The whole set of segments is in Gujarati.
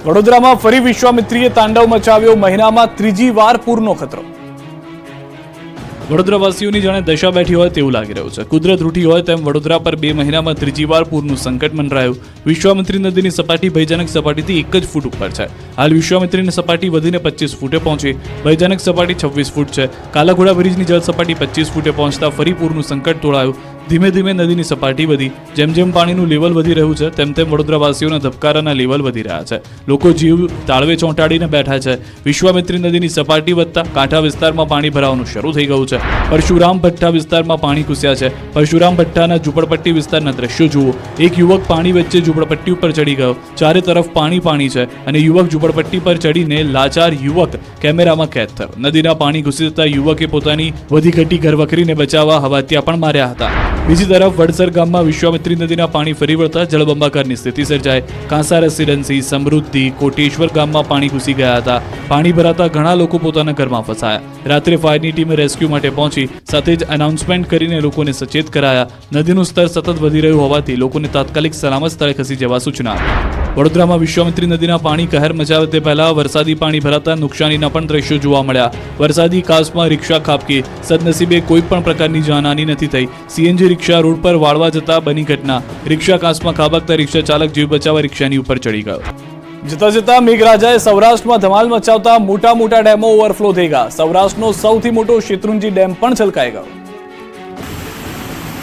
વડોદરામાં ફરી વિશ્વામિત્રીએ તાંડવ મચાવ્યો, મહિનામાં ત્રીજી વાર પૂરનો ખતરો. વડોદરાવાસીઓની જાણે દશા બેઠી હોય તેવું લાગી રહ્યું છે. કુદરત રૂઠી હોય તેમ વડોદરા પર 2 મહિનામાં ત્રીજી વાર પૂરનું સંકટ મંડરાયું. વિશ્વામિત્રી નદીની સપાટી ભયજનક સપાટીથી 1 જ ફૂટ ઉપર છે. હાલ વિશ્વામિત્રીની સપાટી વધીને 25 ફૂટે પહોંચી. ભયજનક સપાટી 26 ફૂટ છે. કાલાઘોડા બ્રિજની જળ સપાટી 25 ફૂટે પહોંચતા ફરી પૂરનું સંકટ તોળાયું. ધીમે ધીમે નદીની સપાટી વધી. જેમ જેમ પાણીનું લેવલ વધી રહ્યું છે તેમ તેમ વડોદરાવાસીઓના ધબકારાના લેવલ વધી રહ્યા છે. લોકો જીવ તાળવે ચોંટાડીને બેઠા છે. વિશ્વામિત્રી નદીની સપાટી વધતા કાંઠા વિસ્તારમાં પાણી ભરાવાનું શરૂ થઈ ગયું છે. પરશુરામ ભઠ્ઠા વિસ્તારમાં પાણી ઘૂસ્યા છે. પરશુરામ ભઠ્ઠાના ઝૂંપડપટ્ટી વિસ્તારના દ્રશ્યો જુઓ. એક યુવક પાણી વચ્ચે ઝૂંપડપટ્ટી ઉપર ચડી ગયો. ચારે તરફ પાણી છે અને યુવક ઝૂંપડપટ્ટી પર ચડીને લાચાર યુવક કેમેરામાં કેદ થયો. નદીના પાણી ઘૂસી જતા યુવકે પોતાની વધી ઘટી ઘરવખરીને બચાવવા હવાતિયા પણ માર્યા હતા. બીજી તરફ વડસર ગામમાં વિશ્વામિત્રી નદીના પાણી ફરી વળતા જળબંબાકારની સ્થિતિ સર્જાઈ. કાંસા રેસિડેન્સી, સમૃદ્ધિ, કોટેશ્વર ગામમાં પાણી ઘૂસી ગયા હતા. પાણી ભરાતા ઘણા લોકો પોતાના ઘરમાં ફસાયા. રાત્રે ફાયરની ટીમે રેસ્ક્યુ માટે પહોંચી સાથે જ એનાઉન્સમેન્ટ કરીને લોકોને સચેત કરાયા. નદીનું સ્તર સતત વધી રહ્યું હોવાથી લોકોને તાત્કાલિક સલામત સ્થળે ખસી જવા સૂચના. વડોદરામાં વિશ્વામિત્રી નદીના પાણી કહેર મચાવે તે પહેલા વરસાદી પાણી ભરાતા નુકસાનીના પણ દ્રશ્યો જોવા મળ્યા. વરસાદી કાસમાં રિક્ષા ખાબકી. સદનસીબે કોઈ પણ પ્રકારની જાનહાની નથી થઈ. સીએનજી રિક્ષા રોડ પર વાળવા જતા બની ઘટના. રિક્ષા કાસમાં ખાબકતા રિક્ષા ચાલક જીવ બચાવવા રિક્ષાની ઉપર ચડી ગયો. જતા જતા મેઘરાજાએ સૌરાષ્ટ્રમાં ધમાલ મચાવતા મોટા ડેમો ઓવરફ્લો થઈ ગયા. સૌરાષ્ટ્રનો સૌથી મોટો શેત્રુંજી ડેમ પણ છલકાઈ ગયો.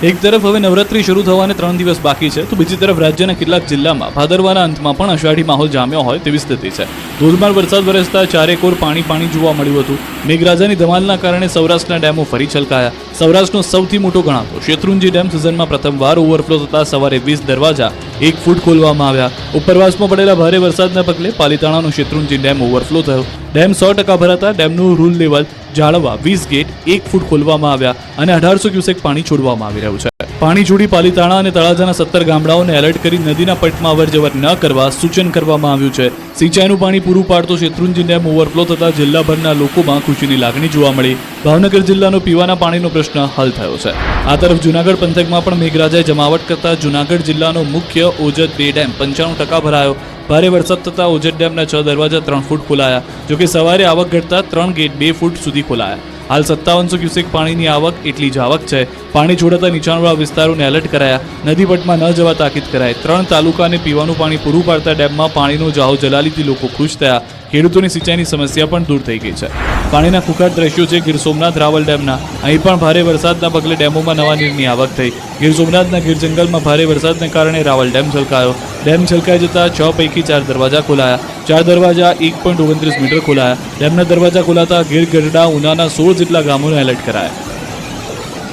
એક તરફ હવે નવરાત્રી શરૂ થવાને 3 દિવસ બાકી છે તો બીજી તરફ રાજ્યના કેટલાક જિલ્લામાં ભાદરવાના અંતમાં પણ અષાઢી માહોલ જામ્યો હોય તેવી સ્થિતિ છે. ધોધમાર વરસાદ વરસતા ચારેકોર પાણી જોવા મળ્યું હતું. મેઘરાજાની ધમાલના કારણે સૌરાષ્ટ્રના ડેમો ફરી છલકાયા. સૌરાષ્ટ્રનો સૌથી મોટો ગણાતો શેત્રુંજી ડેમ સિઝનમાં પ્રથમવાર ઓવરફ્લો થતા સવારે 20 દરવાજા 1 ફૂટ ખોલવામાં આવ્યા. ઉપરવાસમાં પડેલા ભારે વરસાદના પગલે પાલીતાણાનો શેત્રુંજી ડેમ ઓવરફ્લો થયો. ડેમ 100% ભરાતા ડેમનું રૂલ લેવલ જાળવવા 20 ગેટ 1 ફૂટ ખોલવામાં આવ્યા અને 1800 ક્યુસેક પાણી છોડવામાં આવી રહ્યું છે. પાણી છોડી પાલીતાણા અને તળાજાના 17 ગામડાઓને એલર્ટ કરી નદીના પટમાં અવરજવર ન કરવા સૂચન કરવામાં આવ્યું છે. સિંચાઈનું પાણી પૂરું પાડતો શેત્રુંજી ડેમ ઓવરફ્લો થતા જિલ્લાભરના લોકોમાં ખુશીની લાગણી જોવા મળી. ભાવનગર જિલ્લાનો પીવાના પાણીનો પ્રશ્ન હલ થયો છે. આ તરફ જૂનાગઢ પંથકમાં પણ મેઘરાજાએ જમાવટ કરતા જૂનાગઢ જિલ્લાનો મુખ્ય ઓજત 2 ડેમ 95% ભરાયો. ભારે વરસાદ થતા ઓજત ડેમના 6 દરવાજા 3 ફૂટ ખોલાયા. જોકે સવારે આવક ઘટતા 3 ગેટ 2 ફૂટ સુધી ખોલાયા. હાલ 5700 ક્યુસેક પાણીની આવક એટલી જ આવક છે. પાણી છોડાતા નીચાણવાળા વિસ્તારોને એલર્ટ કરાયા. નદીપટમાં ન જવા તાકીદ કરાઈ. 3 તાલુકાને પીવાનું પાણી પૂરું પાડતા ડેમમાં પાણીનો જાહો જલાલીથી લોકો ખુશ થયા. ખેડૂતોની સિંચાઈની સમસ્યા પણ દૂર થઈ ગઈ છે. પાણીના ખુખાર દ્રશ્યો છે ગીર સોમનાથ રાવલ ડેમના. અહીં પણ ભારે વરસાદના પગલે ડેમોમાં નવા નીરની આવક થઈ. ગીર સોમનાથના ગીર જંગલમાં ભારે વરસાદને કારણે રાવલ ડેમ છલકાયો. ડેમ છલકાઈ જતા 6 પૈકી 4 દરવાજા ખોલાયા. 4 દરવાજા 1.29 મીટર ખોલાયા. ડેમના દરવાજા ખોલાતા ગીર ગઢડા ઉનાના 16 જેટલા ગામોને એલર્ટ કરાયા.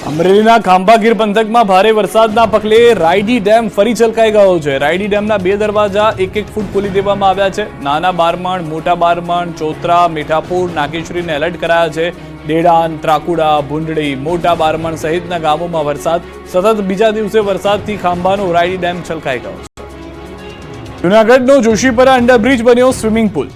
અમરેલીના ખાંભા ગીર પંથકમાં ભારે વરસાદના પગલે રાયડી ડેમ ફરી છલકાઈ ગયો છે. રાયડી ડેમના 2 દરવાજા 1 ફૂટ ખોલી દેવામાં આવ્યા છે. નાના બારમણ, મોટા બારમણ, ચોતરા, મીઠાપુર, નાગેશ્વરીને એલર્ટ કરાયા છે. ડેડાન, ત્રાકુડા, ભૂંડડી, મોટા બારમણ સહિતના ગામોમાં વરસાદ. સતત બીજા દિવસે વરસાદથી ખાંભાનો રાયડી ડેમ છલકાઈ ગયો છે. જૂનાગઢનો જોશીપરા અંડરબ્રિજ બન્યો સ્વિમિંગ પુલ.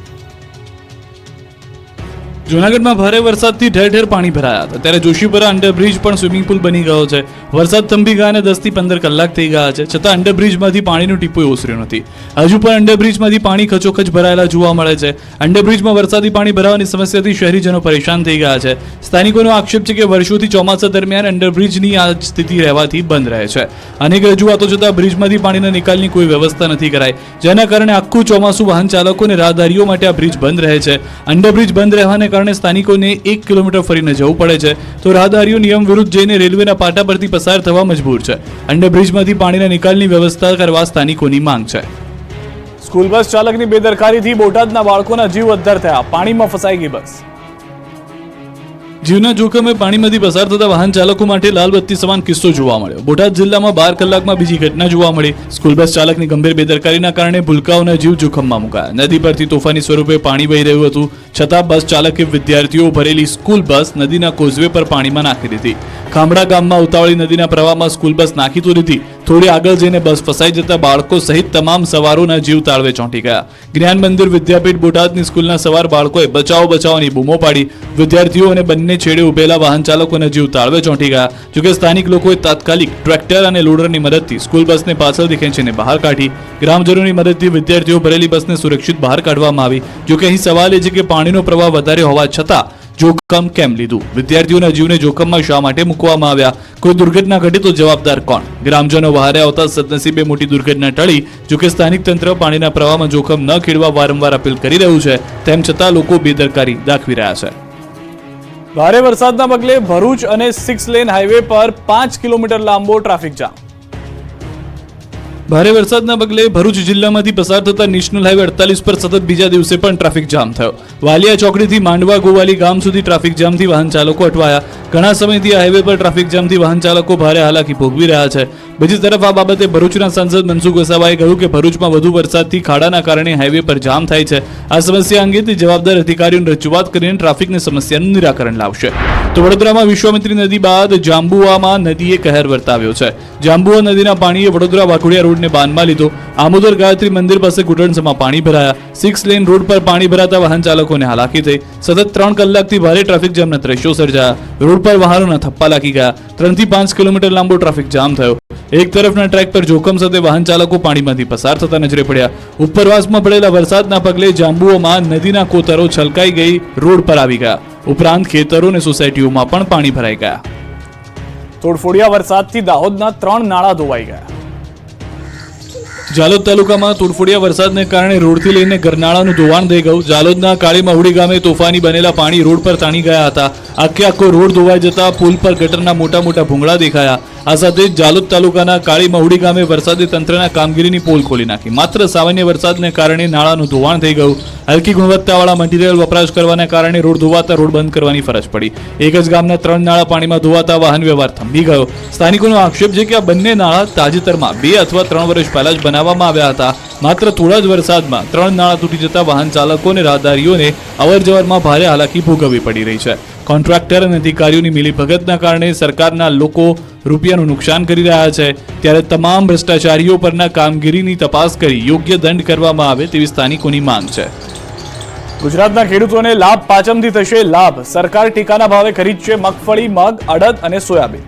જૂનાગઢમાં ભારે વરસાદથી ઠેર ઠેર પાણી ભરાયા હતા ત્યારે જોશીપરા અંડરબ્રિજ પણ સ્વિમિંગ પુલ બની ગયો છે. વરસાદ થંભી ગયા અને 10 થી 15 કલાક થઈ ગયા છે છતાં અંડરબ્રિજમાંથી પાણીનું ટીપું ઓસર્યું નથી. હજુ પણ અંડરબ્રિજમાંથી પાણી ખચોખચ ભરાયેલા જોવા મળે છે. અંડરબ્રિજમાં વરસાદી પાણી ભરાવાની સમસ્યાથી શહેરીજનો પરેશાન થઈ ગયા છે. સ્થાનિકોનો આક્ષેપ છે કે વર્ષોથી ચોમાસા દરમિયાન અંડરબ્રિજની આ સ્થિતિ રહેવાથી બંધ રહે છે. અનેક રજૂઆતો છતાં બ્રિજમાંથી પાણીના નિકાલની કોઈ વ્યવસ્થા નથી કરાઈ, જેના કારણે આખું ચોમાસું વાહન ચાલકો અને રાહદારીઓ માટે આ બ્રિજ બંધ રહે છે. અંડરબ્રિજ બંધ રહેવાને કારણે સ્થાનિકોને 1 કિલોમીટર ફરીને જવું પડે છે તો રાહદારીઓ નિયમ વિરુદ્ધ જઈને રેલવેના પાટા પરથી પસાર થવા મજબૂર છે. અંડરબ્રિજમાંથી પાણીના નિકાલની વ્યવસ્થા કરવા સ્થાનિકોની માંગ છે. સ્કૂલ બસ ચાલકની બેદરકારીથી બોટાદના બાળકોના જીવ અદ્ધર થયા. પાણીમાં ફસાઈ ગઈ બસ. જીવના જોખમે પાણીમાંથી પસાર થતા વાહન ચાલકો માટે લાલ બત્તી સમાન કિસ્સો જોવા મળ્યો. બોટાદ જિલ્લામાં 12 કલાકમાં બીજી ઘટના જોવા મળી. સ્કૂલ બસ ચાલકની ગંભીર બેદરકારીના કારણે ભૂલકાઓના જીવ જોખમમાં મુકાયા. નદી પરથી તોફાની સ્વરૂપે પાણી વહી રહ્યું હતું છતાં બસ ચાલકે વિદ્યાર્થીઓ ભરેલી સ્કૂલ બસ નદીના કોઝવે પર પાણીમાં નાખી દીધી. ખામડા ગામમાં ઉતાવળી નદીના પ્રવાહમાં સ્કૂલ બસ નાખી તો દીધી થોડી આગળ જઈને બસ ફસાઈ જતા બાળકો સહિત તમામ સવારોના જીવ તાળવે ચોંટી ગયા. જ્ઞાન મંદિર વિદ્યાપીઠ બોટાદની સ્કૂલના સવાર બાળકોએ બચાવો બચાવોની બૂમો પાડી. વિદ્યાર્થીઓ અને બંને છેડે ઉભેલા વાહન ચાલકોના જીવ તાળવે ચોંટી ગયા. જોકે સ્થાનિક લોકોએ તાત્કાલિક ટ્રેક્ટર અને લોડરની મદદથી સ્કૂલ બસને પાછળથી ખેંચીને બહાર કાઢી. ગ્રામજનોની મદદથી વિદ્યાર્થીઓ ભરેલી બસને સુરક્ષિત બહાર કાઢવામાં આવી. જોકે અહીં સવાલ એ છે કે પાણીનો પ્રવાહ વધારે હોવા છતાં જોખમ કેમ લીધું? વિદ્યાર્થીઓના જીવને જોખમમાં શા માટે મૂકવામાં આવ્યા? કોઈ દુર્ઘટના ઘટે તો જવાબદાર કોણ? ગ્રામજનો વહારે આવતા સદનસીબે મોટી દુર્ઘટના ટળી. જોકે સ્થાનિક તંત્ર પાણીના પ્રવાહમાં જોખમ ન ખેડવા વારંવાર અપીલ કરી રહ્યું છે, તેમ છતાં લોકો બેદરકારી દાખવી રહ્યા છે. ભારે વરસાદના પગલે ભરૂચ અને 6 લેન હાઈવે પર 5 કિલોમીટર લાંબો ટ્રાફિક જામ. ભારે વરસાદના પગલે ભરૂચ જિલ્લામાંથી પસાર થતા નેશનલ હાઈવે 48 પર સતત બીજા દિવસે પણ ટ્રાફિક જામ થયો. વાલિયા ચોકડીથી માંડવા ગોવાલી ગામ સુધી ટ્રાફિક જામથી વાહન ચાલકો અટવાયા. ઘણા સમયથી આ હાઈવે પર ટ્રાફિક જામથી વાહન ચાલકો ભારે હાલાકી ભોગવી રહ્યા છે. બીજી તરફ આ બાબતે ભરૂચના સાંસદ મનસુખ વસાવાએ કહ્યું કે ભરૂચમાં વધુ વરસાદથી ખાડાના કારણે હાઈવે પર જામ થાય છે. આ સમસ્યા અંગે જવાબદાર અધિકારીઓને રજૂઆત કરીને ટ્રાફિકની સમસ્યાનું નિરાકરણ લાવશે. તો વડોદરામાં વિશ્વામિત્રી નદી બાદ જાંબુઆમાં નદીએ કહેર વર્તાવ્યો છે. જાંબુઆ નદીના પાણીએ વડોદરા વાઘોડિયા રોડને બાંધમાં લીધો. આમોદર ગાયત્રી મંદિર પાસે ઘૂંટણસમાં પાણી ભરાયા. 6 લેન રોડ પર પાણી ભરાતા વાહન ચાલકોને હાલાકી થઈ. સતત 3 કલાકથી ભારે ટ્રાફિક જામના દ્રશ્યો સર્જાયા. રોડ પર વાહનોના થપ્પા લાગી ગયા. 3 થી 5 કિલોમીટર લાંબો ટ્રાફિક જામ થયો. એક તરફના ટ્રેક પર જોખમ સાથે વાહન ચાલકો પાણીમાંથી પસાર થતા નજરે પડ્યા. ઉપરવાસમાં પડેલા વરસાદના પગલે જાંબુઓમાં નદીના કોતરો છલકાઈ ગઈ રોડ પર આવી ગયા. ઉપરાંત ખેતરો અને સોસાયટીઓમાં પણ પાણી ભરાઈ ગયા. તોડફોડિયા વરસાદથી દાહોદના 3 નાળા ધોવાઈ ગયા. જાલોદ તાલુકામાં તોડફોડિયા વરસાદને કારણે રોડથી લઈને ગરનાળાનું ધોવાણ થઈ ગયું. જાલોદના કાળી મહુડી ગામે તોફાની બનેલા પાણી રોડ પર તાણી ગયા હતા. આખો રોડ ધોવાઈ જતા પુલ પર ગટરના મોટા મોટા ભૂંગળા દેખાયા. આ સાથે જ જાલોદ તાલુકાના કાળી મહુડી ગામે વરસાદી તંત્રના કામગીરીની પોલ ખોલી નાખી. માત્ર સામાન્ય વરસાદને કારણે નાળાનું ધોવાણ થઈ ગયું. હલકી ગુણવત્તાવાળા મટીરીયલ વપરાશ કરવાને કારણે રોડ ધોવાતા રોડ બંધ કરવાની ફરજ પડી. એક જ ગામના 3 નાળા પાણીમાં ધોવાતા વાહન વ્યવહાર થંભી ગયો. સ્થાનિકોનો આક્ષેપ છે કે આ બંને નાળા તાજેતરમાં 2 અથવા 3 વર્ષ પહેલા જ બનાવવામાં આવ્યા હતા. માત્ર થોડા જ વરસાદમાં 3 નાળા તૂટી જતા વાહન ચાલકો અને રાહદારીઓને અવરજવરમાં ભારે હાલાકી ભોગવવી પડી રહી છે. કોન્ટ્રાક્ટર અને અધિકારીઓની મિલીભગતના કારણે સરકારના લોકો રૂપિયાનું નુકસાન કરી રહ્યા છે. ત્યારે તમામ ભ્રષ્ટાચારીઓ પરના કામગીરીની તપાસ કરી યોગ્ય દંડ કરવામાં આવે તેવી સ્થાનિકોની માંગ છે. ગુજરાતના ખેડૂતોને લાભ પાંચમથી થશે લાભ. સરકાર ટેકાના ભાવે ખરીદશે મગફળી, મગ, અડદ અને સોયાબીન.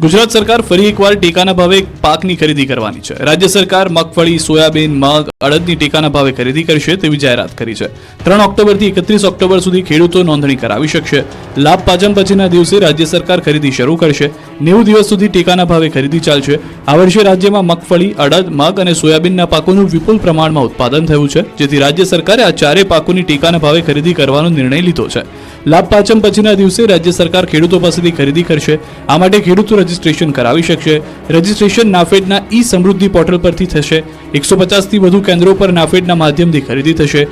ગુજરાત સરકાર ફરી એકવાર ટેકાના ભાવે પાકની ખરીદી કરવાની છે. રાજ્ય સરકાર મગફળી, સોયાબીન, મગ, અડદની ટેકાના ભાવે ખરીદી કરશે તેવી જાહેરાત કરી છે. 3 ઓક્ટોબરથી 31 ઓક્ટોબર સુધી ખેડૂતો નોંધણી કરાવી શકશે. લાભ પાંચમ પછીના દિવસે રાજ્ય સરકાર ખરીદી શરૂ કરશે. 90 દિવસ સુધી ટેકાના ભાવે ખરીદી ચાલશે. આ વર્ષે રાજ્યમાં મગફળી, અડદ, મગ અને સોયાબીનના પાકોનું વિપુલ પ્રમાણમાં ઉત્પાદન થયું છે, જેથી રાજ્ય સરકારે આ 4 પાકોની ટેકાના ભાવે ખરીદી કરવાનો નિર્ણય લીધો છે. લાભ પાંચમ પછીના દિવસે રાજ્ય સરકાર ખેડૂતો પાસેથી ખરીદી કરશે. આ માટે ખેડૂતો રજીસ્ટ્રેશન કરાવી શકશે. રજીસ્ટ્રેશન નાફેડના ઈ સમૃદ્ધિ પોર્ટલ પરથી થશે. 150 થી વધુ કેન્દ્રો પર નાફેડના માધ્યમથી ખરીદી થશે.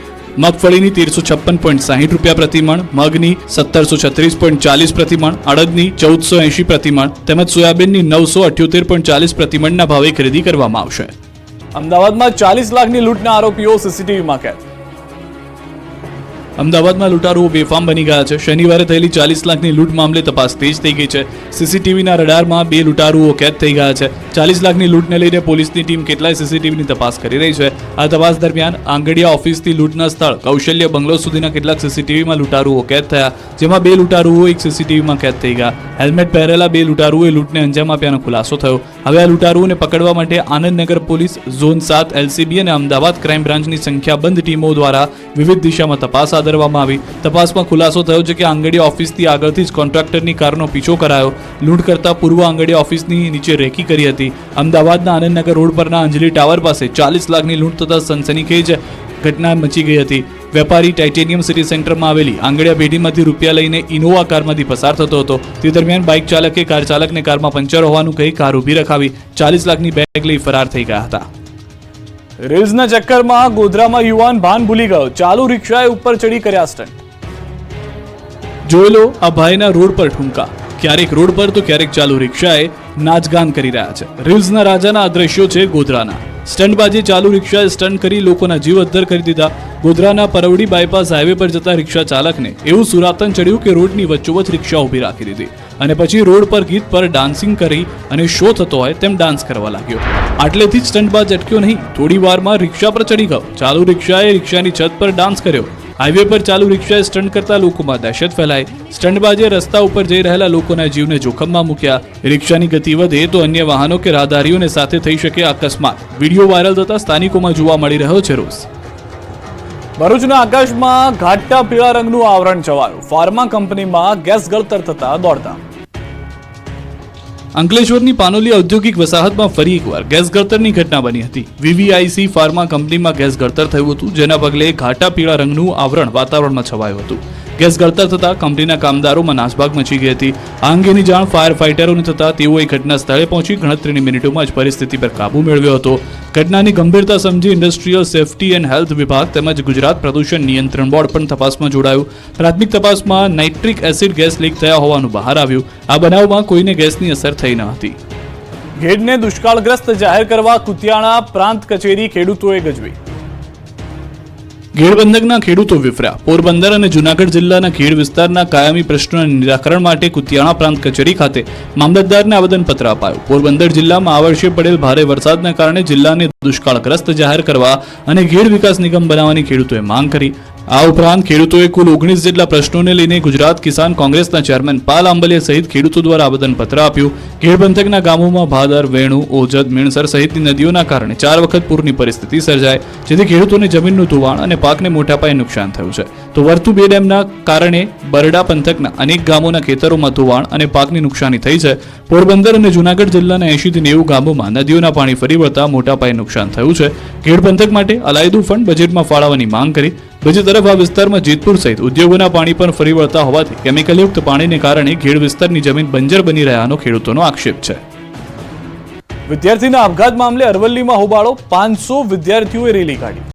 મગફળીની 1356.60 રૂપિયા પ્રતિમણ, મગની 1736.40 પ્રતિમણ, અડદની 1480 પ્રતિમણ તેમજ સોયાબીનની 978.40 પ્રતિમણના ભાવે ખરીદી કરવામાં આવશે. અમદાવાદમાં 40 લાખની લૂંટના આરોપીઓ સીસીટીવીમાં કેદ. અમદાવાદમાં લૂંટારુઓ બેફામ બની ગયા છે. શનિવારે થયેલી 40 લાખની લૂંટ મામલે તપાસ તેજ થઈ ગઈ છે. સીસીટીવીના રડારમાં 2 લૂંટારુઓ કેદ થઈ ગયા છે. 40 લાખની લૂંટને લઈને પોલીસની ટીમ કેટલાય સીસીટીવીની તપાસ કરી રહી છે. આ તપાસ દરમિયાન આંગડિયા ઓફિસથી લૂંટના સ્થળ કૌશલ્ય બંગલો સુધીના કેટલાક સીસીટીવીમાં લૂંટારુઓ કેદ થયા, જેમાં 2 લૂંટારુઓ એક સીસીટીવીમાં કેદ થઈ ગયા. હેલ્મેટ પહેરેલા 2 લૂંટારુઓએ લૂંટને અંજામ આપ્યાનો ખુલાસો થયો. હવે આ લૂંટારુઓને પકડવા માટે આનંદનગર પોલીસ, ઝોન 7 એલસીબી અને અમદાવાદ ક્રાઇમ બ્રાન્ચની સંખ્યાબંધ ટીમો દ્વારા વિવિધ દિશામાં તપાસ કરવામાં આવી. તપાસમાં ખુલાસો થયો છે કે આંગડિયા ઓફિસથી આગળથી જ કોન્ટ્રાક્ટરની કારનો પીછો કરાયો. લૂંટ કરતા પૂર્વ આંગડિયા ઓફિસની નીચે રેકી કરી હતી. અમદાવાદના આનંદનગર રોડ પરના અંજલિ ટાવર પાસે 40 લાખની લૂંટ થતા સનસનીખેજ ઘટના મચી ગઈ હતી. વેપારી ટાઇટેનિયમ સિટી સેન્ટરમાં આવેલી આંગડિયા પેઢીમાંથી રૂપિયા લઈને ઇનોવા કારમાંથી પસાર થતો હતો. તે દરમિયાન બાઇક ચાલકે કાર ચાલકને કારમાં પંચર હોવાનું કહી કાર ઊભી રખાવી 40 લાખની બેગ લઈ ફરાર થઈ ગયા હતા. રીલ્સના ચક્કરમાં ગોધરામાં યુવાન ભાન ભૂલી ગયો. ચાલુ રિક્ષાએ ઉપર ચડી કર્યા સ્ટન્ટ. જોઈ લો આ ભાઈના રોડ પર ઠુમકા. ક્યારેક રોડ પર તો ક્યારેક ચાલુ રિક્ષાએ નાચગાન કરી રહ્યા છે. રીલ્સના રાજાના આ દ્રશ્યો છે ગોધરાના. સ્ટન્ટબાજી ચાલુ રિક્ષાએ સ્ટન્ટ કરી લોકોના જીવ અદ્ધર કરી દીધા. ગોધરાના પરવડી બાયપાસ હાઈવે પર જતા રિક્ષા ચાલકને એવું સુરાતન ચડ્યું કે રોડની વચ્ચોવચ રિક્ષા ઊભી રાખી દીધી. અને પછી રોડ પર ગીત પર ડાન્સિંગ કરી અને શો થતો હોય તેમ ડાન્સ કરવા લાગ્યો. આટલેથી જ સ્ટંટબાજ અટક્યો નહીં. થોડી વારમાં રિક્ષા પર ચડી ગયો. ચાલુ રિક્ષાએ રિક્ષાની છત પર ડાન્સ કર્યો. હાઈવે પર ચાલુ રિક્ષાએ સ્ટન્ટ કરતા લોકોમાં દહેશત ફેલાઈ. સ્ટન્ટબાજે રસ્તા ઉપર જઈ રહેલા લોકોના જીવને જોખમમાં મૂક્યા. રિક્ષાની ગતિ વધે તો અન્ય વાહનો કે રાહદારીઓને સાથે થઈ શકે અકસ્માત. વિડીયો વાયરલ થતા સ્થાનિકોમાં જોવા મળી રહ્યો છે રોષ. ભરૂચના આકાશમાં ઘાટા પીળા રંગનું આવરણ છવાયું. ફાર્મા કંપનીમાં ગેસ ગળતર થતા દોડધામ. અંકલેશ્વરની પાનોલી ઔદ્યોગિક વસાહતમાં ફરી એકવાર ગેસ ગળતરની ઘટના બની હતી. વીવીઆઈસી ફાર્મા કંપનીમાં ગેસ ગળતર થયું હતું, જેના પગલે ઘાટા પીળા રંગનું આવરણ વાતાવરણમાં છવાયું હતું. ગેસ ગળતર થતા કંપનીના કામદારોમાં નાસભાગ મચી ગઈ હતી. આ અંગેની જાણ ફાયર ફાઇટરોને થતા તેઓએ ઘટના સ્થળે પહોંચી ગણતરીની મિનિટોમાં જ પરિસ્થિતિ પર કાબુ મેળવ્યો હતો. ઘટનાની ગંભીરતા સમજી ઇન્ડસ્ટ્રીયલ સેફટી એન્ડ હેલ્થ વિભાગ તેમજ ગુજરાત પ્રદૂષણ નિયંત્રણ બોર્ડ પણ તપાસમાં જોડાયું. પ્રાથમિક તપાસમાં નાઇટ્રિક એસિડ ગેસ લીક થયા હોવાનું બહાર આવ્યું. આ બનાવમાં કોઈને ગેસની અસર થઈ ન હતી. ઘેડને દુષ્કાળગ્રસ્ત જાહેર કરવા કુતિયાણા પ્રાંત કચેરી ખેડૂતોએ ગજવી. ઘેડ પંથકના ખેડૂતો વિફર્યા. પોરબંદર અને જૂનાગઢ જિલ્લાના ખેડ વિસ્તારના કાયમી પ્રશ્નોના નિરાકરણ માટે કુતિયાણા પ્રાંત કચેરી ખાતે મામલતદારને આવેદનપત્ર અપાયું. પોરબંદર જિલ્લામાં આ વર્ષે પડેલ ભારે વરસાદના કારણે જિલ્લાને દુષ્કાળગ્રસ્ત જાહેર કરવા અને ઘેડ વિકાસ નિગમ બનાવવાની ખેડૂતોએ માંગ કરી. આ ઉપરાંત ખેડૂતોએ કુલ 19 જેટલા પ્રશ્નોને લઈને ગુજરાત કિસાન કોંગ્રેસના ચેરમેન પાલ આંબલિયા સહિત ખેડૂતો દ્વારા આવેદનપત્ર આપ્યું. ઘેડ પંથકના ગામોમાં ભાદર, વેણુ, ઓજદ, મીણસર સહિતની નદીઓના કારણે 4 વખત પૂરની પરિસ્થિતિ સર્જાય, જેથી ખેડૂતોને જમીનનું ધોવાણ અને પાકને મોટા પાયે નુકસાન થયું છે. તો વર્તુ 2 ડેમના કારણે બરડા પંથકના અનેક ગામોના ખેતરોમાં ધોવાણ અને પાકની નુકસાની થઈ છે. પોરબંદર અને જૂનાગઢ જિલ્લાના 80 થી 90 ગામોમાં નદીઓના પાણી ફરી વળતા મોટા પાયે નુકસાન થયું છે. ઘેડ પંથક માટે અલાયદું ફંડ બજેટમાં ફાળવવાની માંગ કરી. બીજી તરફ આ વિસ્તારમાં જેતપુર સહિત ઉદ્યોગોના પાણી પણ ફરી વળતા હોવાથી કેમિકલયુક્ત પાણીને કારણે ઘેડ વિસ્તારની જમીન બંજર બની રહ્યાનો ખેડૂતોનો આક્ષેપ છે. વિદ્યાર્થીના આપઘાત મામલે અરવલ્લીમાં હોબાળો. 500 વિદ્યાર્થીઓએ રેલી કાઢી.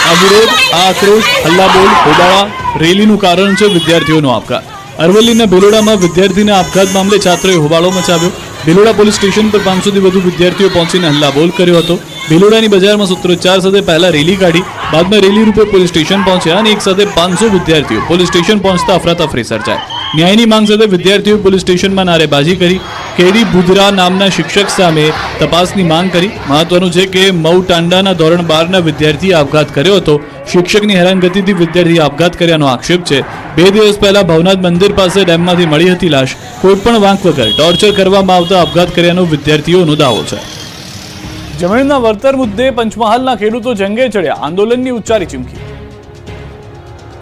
આ વિરોધ, આ આક્રોશ, હલ્લાબોલ, હોબાળા, રેલીનું કારણ છે વિદ્યાર્થીઓનો આપઘાત. અરવલ્લીના ભેલોડામાં વિદ્યાર્થીના આપઘાત મામલે છાત્રોએ હોબાળો મચાવ્યો. ભેલોડા પોલીસ સ્ટેશન પર 500 થી વધુ વિદ્યાર્થીઓ પહોંચીને હલ્લાબોલ કર્યો હતો. ભેલોડાની બજારમાં સૂત્રોચ્ચાર સાથે પહેલા રેલી કાઢી, બાદમાં રેલી રૂપે પોલીસ સ્ટેશન પહોંચ્યા અને એક સાથે 500 વિદ્યાર્થીઓ પોલીસ સ્ટેશન પહોંચતા અફરાતફરી સર્જાઈ. ન્યાયની માંગ સાથે વિદ્યાર્થીઓ પોલીસ સ્ટેશનમાં નારેબાજી કરી. કેડી બુધરા નામના શિક્ષક સામે તપાસની માંગ કરી. મહત્વનું છે કે મઉ ટાંડાના ધોરણ 12ના વિદ્યાર્થીએ આપઘાત કર્યો હતો. શિક્ષકની હેરાનગતિથી વિદ્યાર્થીએ આપઘાત કર્યાનો આક્ષેપ છે. 2 દિવસ પહેલા ભવનાથ મંદિર પાસે ડેમમાંથી મળી હતી લાશ. કોઈપણ વાંક વગર ટોર્ચર કરવામાં આવતા આપઘાત કર્યાનો વિદ્યાર્થીઓનો દાવો છે. જમીનના વળતર મુદ્દે પંચમહાલના ખેડૂતો જંગે ચડ્યા. આંદોલનની ઉચ્ચારી ચીમકી.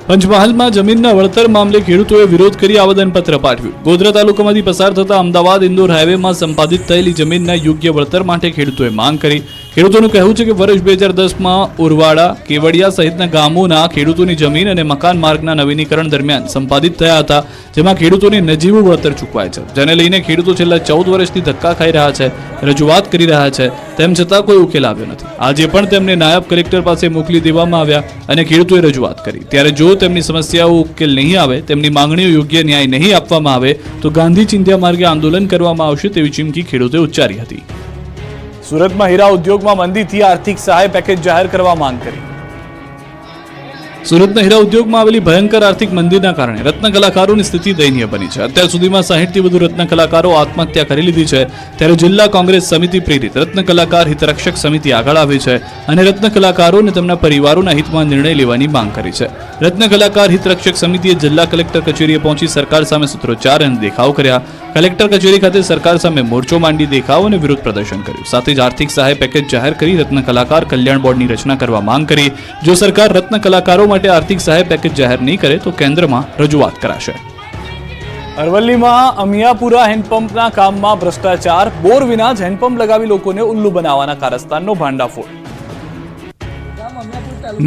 પંચમહાલમાં જમીનના વળતર મામલે ખેડૂતોએ વિરોધ કરી આવેદનપત્ર પાઠવ્યું. ગોધરા તાલુકામાંથી પસાર થતા અમદાવાદ ઇન્દોર હાઈવેમાં સંપાદિત થયેલી જમીનના યોગ્ય વળતર માટે ખેડૂતોએ માંગ કરી. ખેડૂતોનું કહેવું છે કે વર્ષ 2010માં ઉરવાડા, કેવડિયા સહિતના ગામોના ખેડૂતોની જમીન અને મકાન માર્ગના નવીનીકરણ દરમિયાન સંપાદિત થયા હતા, જેમાં ખેડૂતોને નજીવું વળતર ચૂકવાય છે. જેને લઈને ખેડૂતો છેલ્લા 14 વર્ષથી ધક્કા ખાઈ રહ્યા છે, રજૂઆત કરી રહ્યા છે, તેમ છતાં કોઈ ઉકેલ આવ્યો નથી. આજે પણ તેમને નાયબ કલેક્ટર પાસે મોકલી દેવામાં આવ્યા અને ખેડૂતોએ રજૂઆત કરી. ત્યારે જો તેમની સમસ્યાઓ ઉકેલ નહીં આવે, તેમની માંગણીઓ યોગ્ય ન્યાય નહીં આપવામાં આવે તો ગાંધી ચિંધ્યા માર્ગે આંદોલન કરવામાં આવશે તેવી ચીમકી ખેડૂતોએ ઉચ્ચારી હતી. સુરતમાં હીરા ઉદ્યોગમાં મંદીથી આર્થિક સહાય પેકેજ જાહેર કરવા માંગ કરી. સુરતના હીરા ઉદ્યોગમાં આવેલી ભયંકર આર્થિક મંદીના કારણે રત્ન કલાકારોની સ્થિતિ દયનીય બની છે. અત્યાર સુધીમાં 60 થી વધુ રત્ન કલાકારો આત્મહત્યા કરી લીધી છે. ત્યારે જિલ્લા કોંગ્રેસ સમિતિ પ્રેરિત રત્ન કલાકાર હિતરક્ષક સમિતિ આગળ આવી છે અને રત્ન કલાકારો અને તેમના પરિવારોના હિતમાં નિર્ણય લેવાની માંગ કરી છે. રત્ન કલાકાર હિતરક્ષક સમિતિએ જિલ્લા કલેક્ટર કચેરીએ પહોંચી સરકાર સામે સૂત્રોચ્ચાર અને દેખાવ કર્યા. કલેક્ટર કચેરી ખાતે સરકાર સામે મોરચો માંડી દેખાવ અને વિરોધ પ્રદર્શન કર્યું. સાથે જ આર્થિક સહાય પેકેજ જાહેર કરી રત્ન કલાકાર કલ્યાણ બોર્ડની રચના કરવા માંગ કરી. જો સરકાર રત્ન કલાકારો માટે આર્થિક સહાય પેકેજ જાહેર નહીં કરે તો કેન્દ્રમાં રજૂઆત કરાશે. અરવલ્લીમાં અમિયાપુરા હેન્ડપંપના કામમાં ભ્રષ્ટાચાર. બોર વિના જ હેન્ડપંપ લગાવી લોકોને ઉલ્લુ બનાવવાના કારસ્તાનનો ભાંડાફોડ.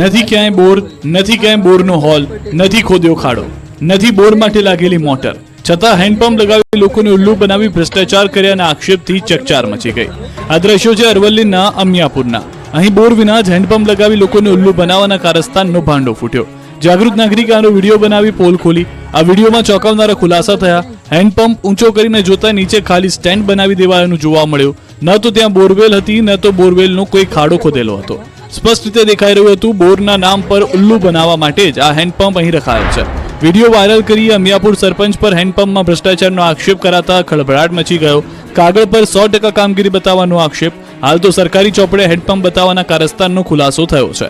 નથી ક્યાંય બોર, નથી ક્યાંય બોરનો હોલ, નથી ખોદ્યો ખાડો, નથી બોર માટે લાગેલી મોટર, છતાં હેન્ડપંપ લગાવી લોકોને ઉલ્લુ બનાવી ભ્રષ્ટાચાર કર્યાના આક્ષેપથી ચકચાર મચી ગઈ. આ દ્રશ્યો છે અરવલ્લીના અમિયાપુરના. અહીં બોર વિના જ હેન્ડપંપ લગાવી લોકોને ઉલ્લુ બનાવવાના કારસ્તાનનો ભાંડો ફૂટ્યો. જાગૃત નાગરિકે આનો વિડીયો બનાવી પોલ ખોલી. આ વિડીયોમાં ચોંકાવનારા ખુલાસા થયા. હેન્ડપંપ ઊંચો કરીને જોતા નીચે ખાલી સ્ટેન્ડ બનાવી દેવાયાનું જોવા મળ્યું. ન તો ત્યાં બોરવેલ હતી, ન તો બોરવેલનો કોઈ ખાડો ખોદેલો હતો. સ્પષ્ટ રીતે દેખાઈ રહ્યું હતું બોરના નામ પર ઉલ્લુ બનાવવા માટે જ આ હેન્ડપંપ અહીં રખાયો છે. વિડીયો વાયરલ કરી અમિયાપુર સરપંચ પર હેન્ડપંપમાં ભ્રષ્ટાચારનો આક્ષેપ કરાતા ખળભળાટ મચી ગયો. કાગળ પર 100% કામગીરી બતાવવાનો આક્ષેપ. હાલ તો સરકારી ચોપડે હેન્ડપંપ બતાવવાના કારસ્તાનનો ખુલાસો થયો છે.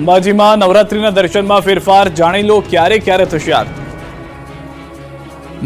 અંબાજીમાં નવરાત્રીના દર્શનમાં ફેરફાર, જાણી લો ક્યારે ક્યારે થશે આરતી.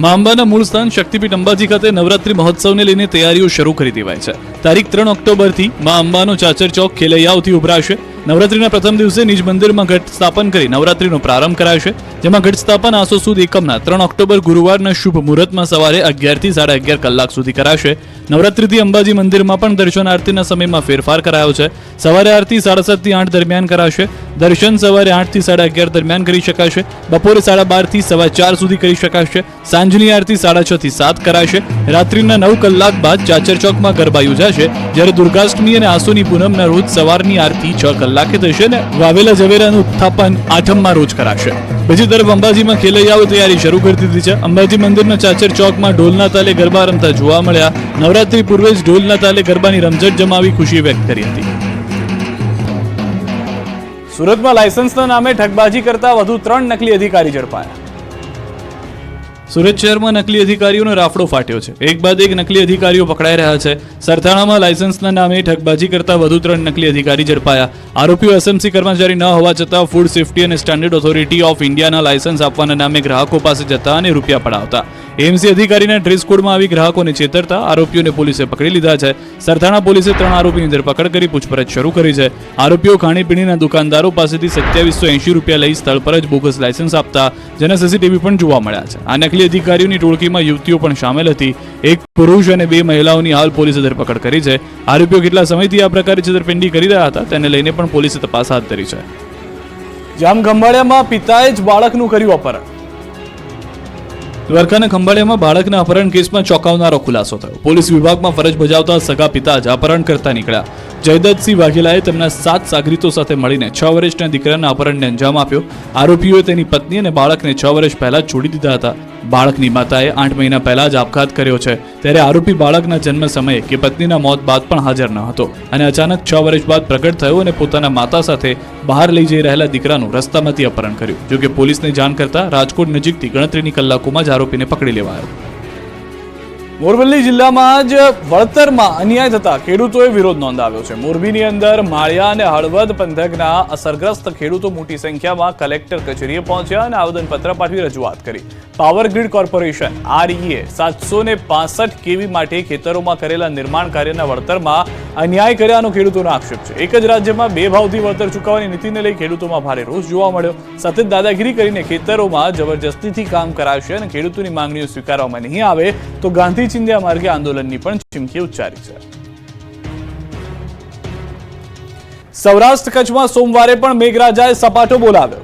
મા અંબાના મૂળ સ્થાન શક્તિપીઠ અંબાજી ખાતે નવરાત્રી મહોત્સવને લઈને તૈયારીઓ શરૂ કરી દેવાય છે. તારીખ 3 ઓક્ટોબરથી મા અંબાનો ચાચર ચોક ખેલૈયાઓથી ઉભરાશે. નવરાત્રીના પ્રથમ દિવસે નિજ મંદિરમાં ઘટ સ્થાપન કરી નવરાત્રીનો પ્રારંભ કરાશે, જેમાં ઘટ સ્થાપન આસો સુદ એકમના 3 ઓક્ટોબર ગુરુવારના શુભ મુહૂર્તમાં સવારે 11 થી 11:30 કલાક સુધી કરાશે. નવરાત્રીથી અંબાજી મંદિરમાં પણ દર્શન આરતીના સમયમાં ફેરફાર કરાયો છે. સવારે આરતી 7:30 થી 8 દરમિયાન કરાશે. દર્શન સવારે 8 થી 11:30 દરમિયાન કરી શકાશે. બપોરે 12:30 થી 4:15 સુધી કરી શકાશે. સાંજની આરતી 6:30 થી 7 કરાશે. રાત્રિના 9 કલાક બાદ ચાચર ચોકમાં ગરબા યોજાશે, જ્યારે દુર્ગાષ્ટમી અને આસોની પૂનમના રોજ સવારની આરતી 6 કલાકે થશે ને વાવેલા ઝવેરાનું ઉત્થાપન આઠમમાં રોજ કરાશે. બીજી તરફ અંબાજીમાં ખેલૈયાઓ તૈયારી શરૂ કરી દીધી છે. અંબાજી મંદિરના ચાચર ચોકમાં ઢોલના તાલે ગરબા રમતા જોવા મળ્યા. નવરાત્રી પૂર્વે જ ઢોલના તાલે ગરબાની રમઝટ જમાવી ખુશી વ્યક્ત કરી હતી. સુરતમાં લાયસન્સના નામે ઠગબાજી કરતા વધુ 3 નકલી અધિકારી ઝડપાયા. સુરત શહેરમાં નકલી અધિકારીઓનો રાફડો ફાટ્યો છે. એક બાદ એક નકલી અધિકારીઓ પકડાઈ રહ્યા છે. સરથાણામાં લાયસન્સના નામે ઠગબાજી કરતા વધુ 3 નકલી અધિકારી ઝડપાયા. આરોપીઓ એસએમસી કર્મચારી ન હોવા છતાં ફૂડ સેફ્ટી અને સ્ટાન્ડર્ડ ઓથોરિટી ઓફ ઇન્ડિયાના લાયસન્સ આપવાના નામે ગ્રાહકો પાસે જતા અને રૂપિયા પડાવતા. એએમસી અધિકારીના ડ્રેસ કોડમાં આવી ગ્રાહકોને છેતરતા આરોપીઓને પોલીસે પકડી લીધા છે. સરથાણા પોલીસે 3 આરોપીની ધરપકડ કરી પૂછપરછ શરૂ કરી છે. આરોપીઓ ખાણીપીણીના દુકાનદારો પાસેથી 2780 રૂપિયા લઈ સ્થળ પર જ બોગસ લાયસન્સ આપતા, જેના સીસીટીવી પણ જોવા મળ્યા છે. આ નકલી અધિકારીઓની ટોળકીમાં યુવતીઓ પણ સામેલ હતી. એક પુરુષ અને 2 મહિલાઓની હાલ પોલીસે ધરપકડ કરી છે. આરોપીઓ કેટલા સમયથી આ પ્રકારે છેતરપિંડી કરી રહ્યા હતા તેને લઈને પણ પોલીસે તપાસ હાથ ધરી છે. જામખંભાળિયામાં પિતાએ જ બાળકનું કર્યું અપહરણ. દ્વારકાના ખંભાળિયામાં બાળકના અપહરણ કેસમાં ચોંકાવનારો ખુલાસો થયો. પોલીસ વિભાગમાં ફરજ બજાવતા સગા પિતા જ અપહરણ કરતા નીકળ્યા. જયદત્તસિંહ વાઘેલાએ તેમના 7 સાગરીતો સાથે મળીને 6 વર્ષના દીકરાના અપહરણને અંજામ આપ્યો. આરોપીઓએ તેની પત્ની અને બાળકને 6 વર્ષ પહેલા જ છોડી દીધા હતા. બાળકની માતાએ 8 મહિના પહેલા જ આપઘાત કર્યો છે. ત્યારે આરોપી બાળકના જન્મ સમયે કે પત્નીના મોત બાદ પણ હાજર ન હતો અને અચાનક 6 વર્ષ બાદ પ્રગટ થયો અને પોતાના માતા સાથે બહાર લઈ જઈ રહેલા દીકરાનું રસ્તામાંથી અપહરણ કર્યું. જોકે પોલીસને જાણ કરતા રાજકોટ નજીકથી ગણતરીની કલાકોમાં જ આરોપીને પકડી લેવાયો. મોરબી જિલ્લામાં જ વળતરમાં અન્યાય થતા ખેડૂતોએ વિરોધ નોંધાવ્યો છે. મોરબીની અંદર માળિયા અને હળવદ પંથકના અસરગ્રસ્ત ખેડૂતો મોટી સંખ્યામાં કલેક્ટર કચેરીએ પહોંચ્યા અને આવેદનપત્ર પાઠવી રજૂઆત કરી. પાવર ગ્રીડ કોર્પોરેશન REA 765 કેવી માટે ખેતરોમાં કરેલા નિર્માણ કાર્યના વળતરમાં અન્યાય કર્યાનો ખેડૂતોનો આક્ષેપ છે. એક જ રાજ્યમાં 2 ભાવથી વળતર ચૂકવવાની નીતિને લઈ ખેડૂતોમાં ભારે રોષ જોવા મળ્યો. સતત દાદાગીરી કરીને ખેતરોમાં જબરજસ્તીથી કામ કરાશે અને ખેડૂતોની માંગણીઓ સ્વીકારવામાં નહીં આવે તો ગાંધી ચિંધ્યા માર્ગે આંદોલનની પણ ચીમકી ઉચ્ચારી છે. સૌરાષ્ટ્ર કચ્છમાં સોમવારે પણ મેઘરાજાએ સપાટો બોલાવ્યો.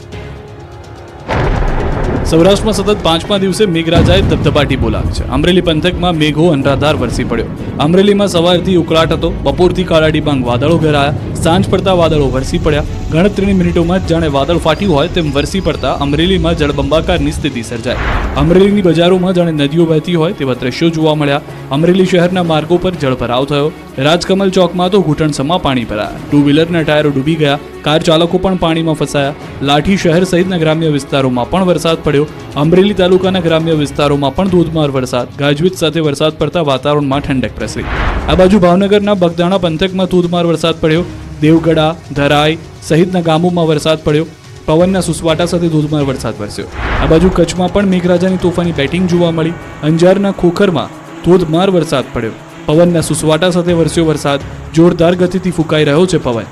સૌરાષ્ટ્રમાં સતત 5મા દિવસે મેઘરાજાએ ધબધબાટી બોલાવી છે. અમરેલી પંથકમાં મેઘો અનરાધાર વરસી પડ્યો. અમરેલીમાં સવારથી ઉકળાટ હતો. બપોરથી કાળા ડિબાંગ વાદળો ઘેરાયા. સાંજ પડતા વાદળો વરસી પડ્યા. ગણતરીની મિનિટોમાં જાણે વાદળ ફાટ્યું હોય તેમ વરસી પડતા અમરેલીમાં જળબંબાકારની સ્થિતિ સર્જાઈ. અમરેલીની બજારોમાં જાણે નદીઓ વહેતી હોય તેવા દ્રશ્યો જોવા મળ્યા. અમરેલી શહેરના માર્ગો પર જળભરાવ થયો. રાજકમલ ચોકમાં તો ઘૂંટણસમા પાણી ભરાયા. 2 વ્હીલરના ટાયરો ડૂબી ગયા. કાર ચાલકો પણ પાણીમાં ફસાયા. લાઠી શહેર સહિતના ગ્રામ્ય વિસ્તારોમાં પણ વરસાદ પડ્યો. અમરેલી તાલુકાના ગ્રામ્ય વિસ્તારોમાં પણ ધોધમાર વરસાદ, ગાજવીજ સાથે વરસાદ પડતા વાતાવરણમાં ઠંડક પ્રસરી. આ બાજુ ભાવનગરના બગદાણા પંથકમાં ધોધમાર વરસાદ પડ્યો. દેવગડા, ધરાઈ સહિતના ગામોમાં વરસાદ પડ્યો. પવનના સુસવાટા સાથે ધોધમાર વરસાદ વરસ્યો. આ બાજુ કચ્છમાં પણ મેઘરાજાની તોફાની બેટિંગ જોવા મળી. અંજારના ખોખરમાં ધોધમાર વરસાદ પડ્યો. પવનના સુસવાટા સાથે વરસ્યો વરસાદ. જોરદાર ગતિથી ફૂંકાઈ રહ્યો છે પવન.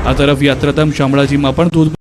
આ તરફ યાત્રાધામ શામળાજીમાં પણ ધોધમાર